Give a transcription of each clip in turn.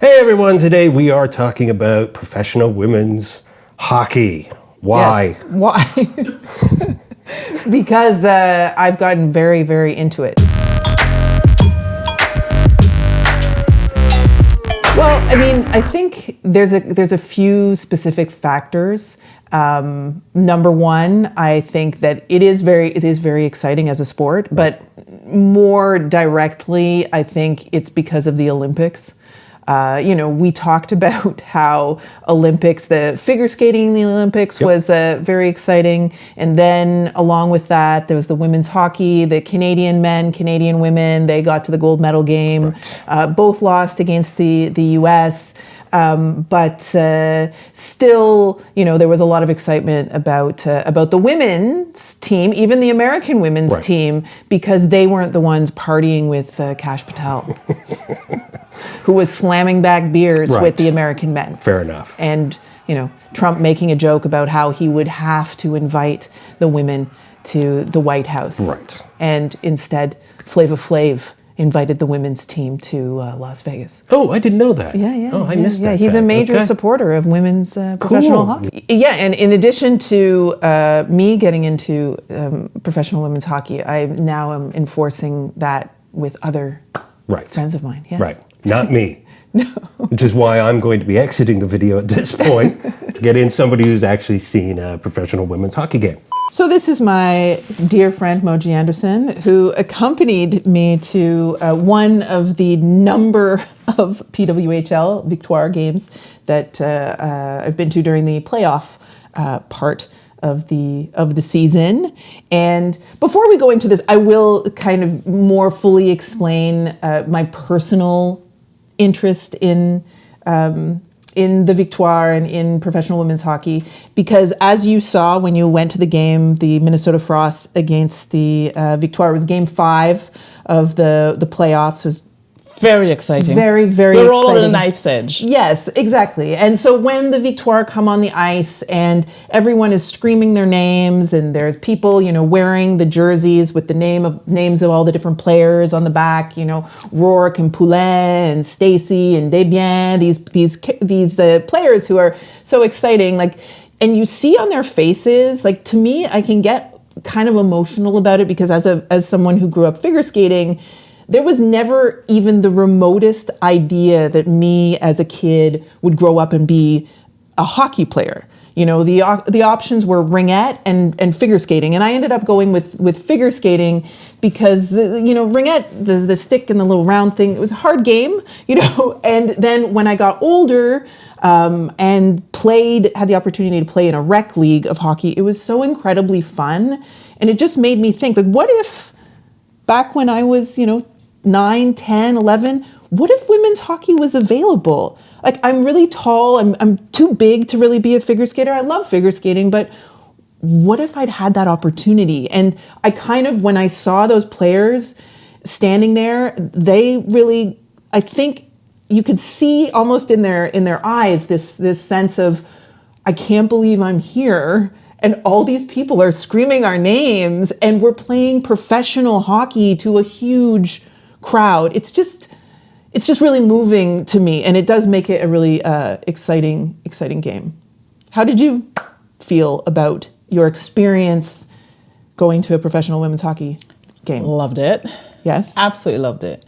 Hey everyone, today we are talking about professional women's hockey. Why? Yes. Why? Because I've gotten very, very into it. Well, I mean, I think there's a few specific factors. Number one, I think that it is very exciting as a sport, but more directly, I think it's because of the Olympics. We talked about how the figure skating in the Olympics was very exciting. And then along with that, there was the women's hockey, the Canadian men, Canadian women, they got to the gold medal game, both lost against the US. But still, there was a lot of excitement about the women's team, even the American women's team, because they weren't the ones partying with Kash Patel, who was slamming back beers with the American men. Fair enough. And, Trump making a joke about how he would have to invite the women to the White House. Right. And instead, Flava Flav invited the women's team to Las Vegas. Oh, I didn't know that. Yeah. Oh, I missed that. Yeah, he's fact. a major supporter of women's professional hockey. Yeah, and in addition to me getting into professional women's hockey, I now am enforcing that with other friends of mine. Yes. Right. Not me. No. Which is why I'm going to be exiting the video at this point to get in somebody who's actually seen a professional women's hockey game. So this is my dear friend Moji Anderson, who accompanied me to one of the number of PWHL Victoire games that I've been to during the playoff part of the season. And before we go into this, I will kind of more fully explain my personal interest in the Victoire and in professional women's hockey, because as you saw when you went to the game, the Minnesota Frost against the Victoire, was game 5 of the playoffs. It was very exciting. Very, very exciting. We're all on the knife's edge. Yes, exactly. And so when the Victoire come on the ice and everyone is screaming their names and there's people, wearing the jerseys with the names of all the different players on the back, Rourke and Poulin and Stacy and Desbiens, these players who are so exciting, and you see on their faces, to me, I can get kind of emotional about it because as someone who grew up figure skating, there was never even the remotest idea that me as a kid would grow up and be a hockey player. The options were ringette and figure skating. And I ended up going with figure skating because, ringette, the stick and the little round thing, it was a hard game, And then when I got older and had the opportunity to play in a rec league of hockey, it was so incredibly fun. And it just made me think, what if back when I was, 9, 10, 11, what if women's hockey was available? I'm really tall, I'm too big to really be a figure skater. I love figure skating, but what if I'd had that opportunity? And I kind of, when I saw those players standing there, I think you could see almost in their eyes this sense of, I can't believe I'm here. And all these people are screaming our names and we're playing professional hockey to a huge crowd. It's just really moving to me, and it does make it a really exciting game. How did you feel about your experience going to a professional women's hockey game? Loved it. Yes? Absolutely loved it.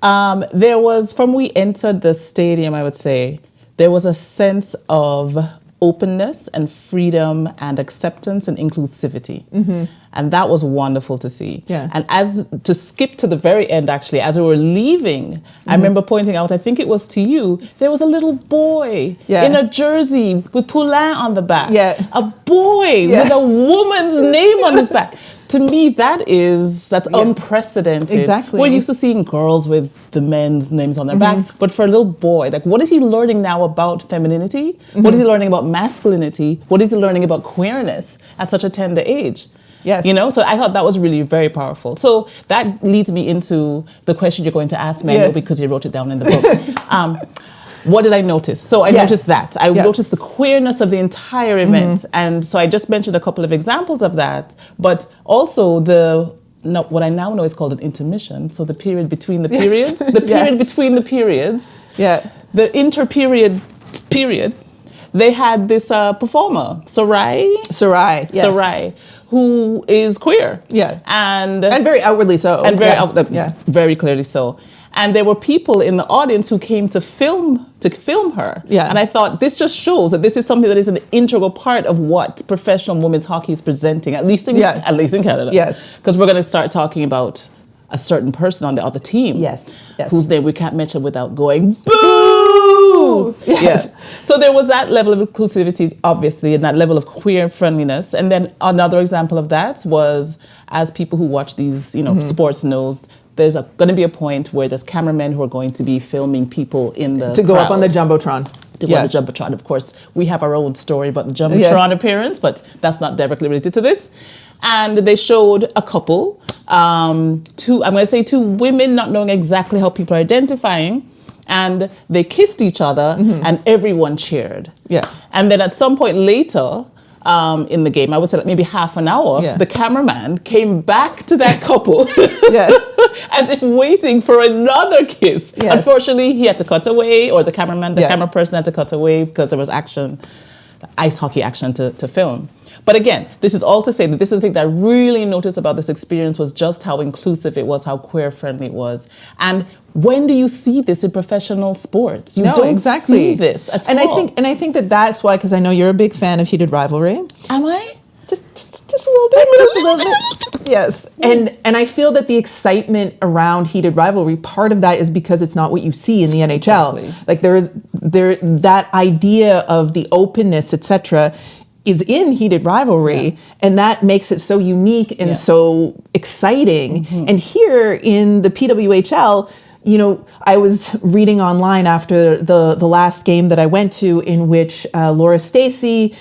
There was, from we entered the stadium, I would say, there was a sense of openness and freedom and acceptance and inclusivity. Mm-hmm. And that was wonderful to see. Yeah. And to skip to the very end, actually, as we were leaving, I remember pointing out, I think it was to you, there was a little boy in a jersey with Poulin on the back. Yeah. A boy with a woman's name on his back. To me, that's unprecedented. Exactly. We're used to seeing girls with the men's names on their back, but for a little boy, what is he learning now about femininity? Mm-hmm. What is he learning about masculinity? What is he learning about queerness at such a tender age? Yes. So I thought that was really very powerful. So that leads me into the question you're going to ask me, because you wrote it down in the book. What did I notice? So I noticed that. I noticed the queerness of the entire event. And so I just mentioned a couple of examples of that, but also what I now know is called an intermission. So the period between the periods, between the periods. Yeah. the period, they had this performer, Sarai, Yes. Sarai, who is queer. Yeah. And very outwardly so. And very clearly so. And there were people in the audience who came to film her. Yeah. And I thought this just shows that this is something that is an integral part of what professional women's hockey is presenting, at least in Canada. Yes. Because we're going to start talking about a certain person on the other team. Yes. Whose name we can't mention without going boo. Yes. Yeah. So there was that level of inclusivity, obviously, and that level of queer friendliness. And then another example of that was, as people who watch these, sports knows, there's going to be a point where there's cameramen who are going to be filming people in the to go crowd. up on the Jumbotron. To go on the Jumbotron. Of course, we have our own story about the Jumbotron appearance, but that's not directly related to this. And they showed a couple, two women, not knowing exactly how people are identifying, and they kissed each other, and everyone cheered. Yeah. And then at some point later, in the game, I would say like maybe half an hour, the cameraman came back to that couple as if waiting for another kiss. Yes. Unfortunately, he had to cut away, or the camera person had to cut away because there was ice hockey action to film. But again, this is all to say that this is the thing that I really noticed about this experience was just how inclusive it was, how queer friendly it was. And when do you see this in professional sports? You don't see this at all. I think that that's why, because I know you're a big fan of Heated Rivalry. Am I? Just a little bit. Just a little bit. Yes. And I feel that the excitement around Heated Rivalry, part of that is because it's not what you see in the NHL. Exactly. Like that idea of the openness, etc., is in Heated Rivalry, and that makes it so unique and so exciting. And here in the PWHL, I was reading online after the last game that I went to, in which Laura Stacey,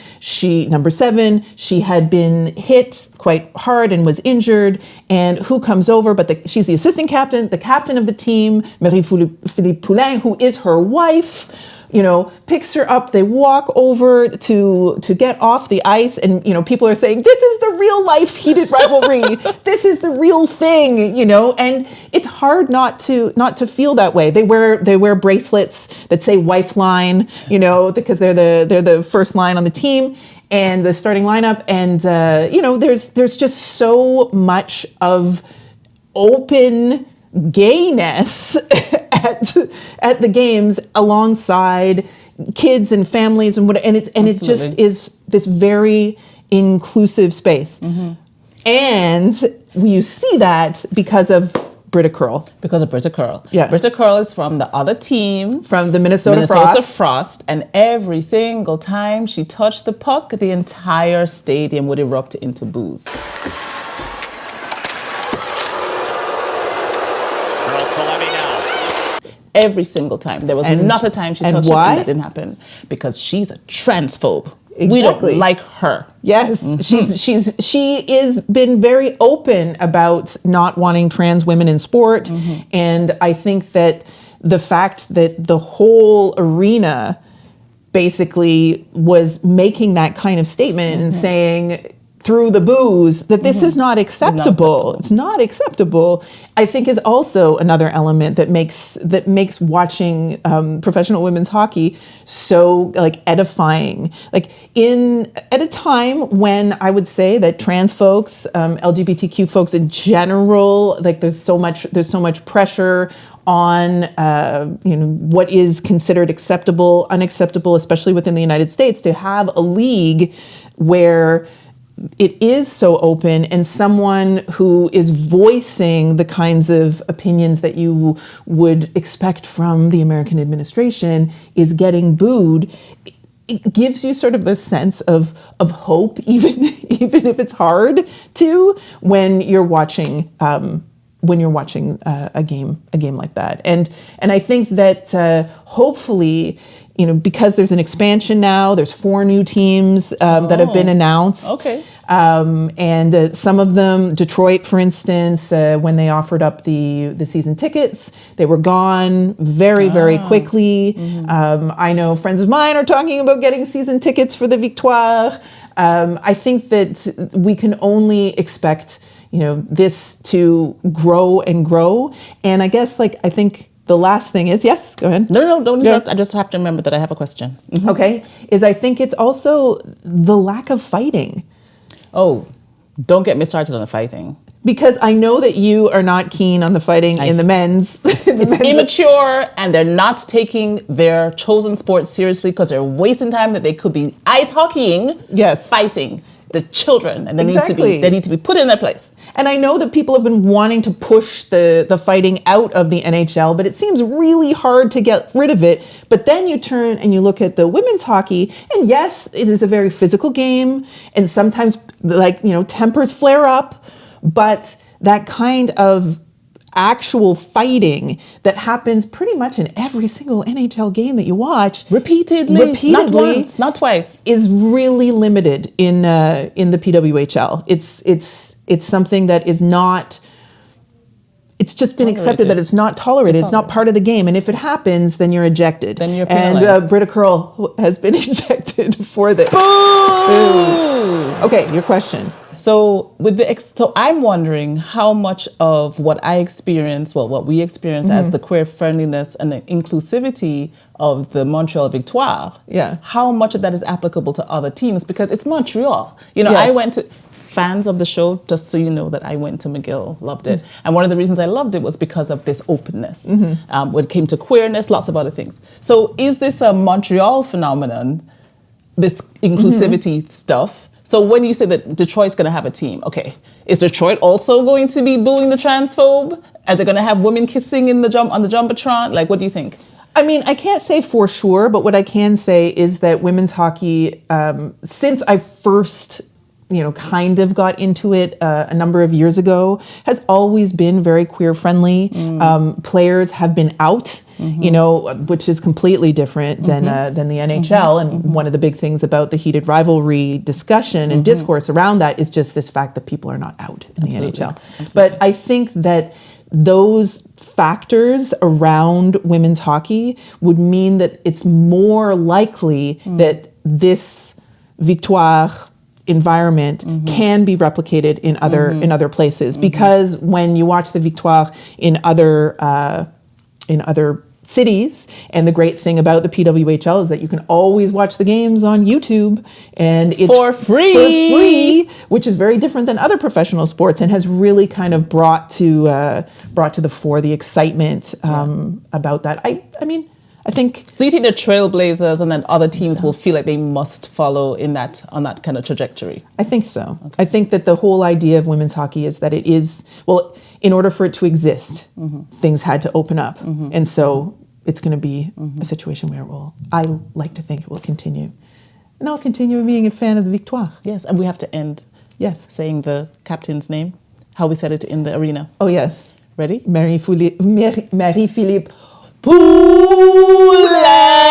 number 7, she had been hit quite hard and was injured. And who comes over? But she's the assistant captain, the captain of the team, Marie-Philippe Poulin, who is her wife. Picks her up. They walk over to get off the ice, and people are saying, "This is the real life Heated Rivalry. This is the real thing." And it's hard not to feel that way. They wear bracelets that say "Wife Line," because they're the first line on the team and the starting lineup. And there's just so much of open gayness at the games alongside kids and families and it just is this very inclusive space. And you see that because of Britta Curl. Because of Britta Curl. Yeah. Britta Curl is from the other team. From the Minnesota Frost. And every single time she touched the puck, the entire stadium would erupt into boos. Every single time. There was not a time she touched it and that didn't happen. Because she's a transphobe. Exactly. We don't like her. Yes, she is been very open about not wanting trans women in sport. And I think that the fact that the whole arena basically was making that kind of statement and saying through the boos that this is not acceptable. It's not acceptable. I think is also another element that makes watching professional women's hockey so edifying. At a time when I would say that trans folks, LGBTQ folks in general, there's so much pressure on what is considered acceptable, unacceptable, especially within the United States, to have a league where it is so open and someone who is voicing the kinds of opinions that you would expect from the American administration is getting booed. It gives you sort of a sense of hope, even if it's hard to, when you're watching a game like that. And I think that hopefully, because there's an expansion now, there's 4 new teams that have been announced. Okay. And some of them, Detroit, for instance, when they offered up the season tickets, they were gone very quickly. I know friends of mine are talking about getting season tickets for the Victoire. I think that we can only expect this to grow and grow. And I guess I think the last thing is, yes, go ahead. No, don't interrupt. I just have to remember that I have a question. Mm-hmm. Okay, is I think it's also the lack of fighting. Oh, don't get me started on the fighting. Because I know that you are not keen on the fighting in the men's. It's immature, and they're not taking their chosen sport seriously because they're wasting time that they could be ice hockeying, fighting the children, and they need to be put in their place. And I know that people have been wanting to push the fighting out of the NHL, but it seems really hard to get rid of it. But then you turn and you look at the women's hockey, and yes, it is a very physical game, and sometimes tempers flare up, but that kind of actual fighting that happens pretty much in every single NHL game that you watch repeatedly, not once, not twice, is really limited in the PWHL. It's something that is not. It's just been accepted that it's not tolerated. It's not part of the game, and if it happens, then you're ejected. Then you're penalized. And Britta Curl has been ejected for this. Boo! Okay, your question. So so I'm wondering how much of what I experience, what we experience as the queer friendliness and the inclusivity of the Montreal Victoire, how much of that is applicable to other teams, because it's Montreal. I went to fans of the show, just so you know that I went to McGill, loved it. And one of the reasons I loved it was because of this openness. When it came to queerness, lots of other things. So is this a Montreal phenomenon, this inclusivity stuff? So when you say that Detroit's going to have a team, okay, is Detroit also going to be booing the transphobe? Are they going to have women kissing on the Jumbotron? Like, what do you think? I mean, I can't say for sure, but what I can say is that women's hockey, since I first kind of got into it a number of years ago, has always been very queer friendly. Players have been out, which is completely different than the NHL. And one of the big things about the heated rivalry discussion and discourse around that is just this fact that people are not out in the NHL. Absolutely. But I think that those factors around women's hockey would mean that it's more likely that this Victoire environment can be replicated in other places, because when you watch the Victoire in other cities, and the great thing about the PWHL is that you can always watch the games on YouTube, and it's for free, which is very different than other professional sports, and has really kind of brought to the fore the excitement about that. I think. So you think they're trailblazers, and then other teams will feel like they must follow on that kind of trajectory? I think so. Okay. I think that the whole idea of women's hockey is that it is, in order for it to exist, things had to open up. And so it's going to be a situation where I like to think it will continue. And I'll continue being a fan of the Victoire. Yes, and we have to end saying the captain's name, how we said it in the arena. Oh, yes. Ready? Marie-Philippe Poulin!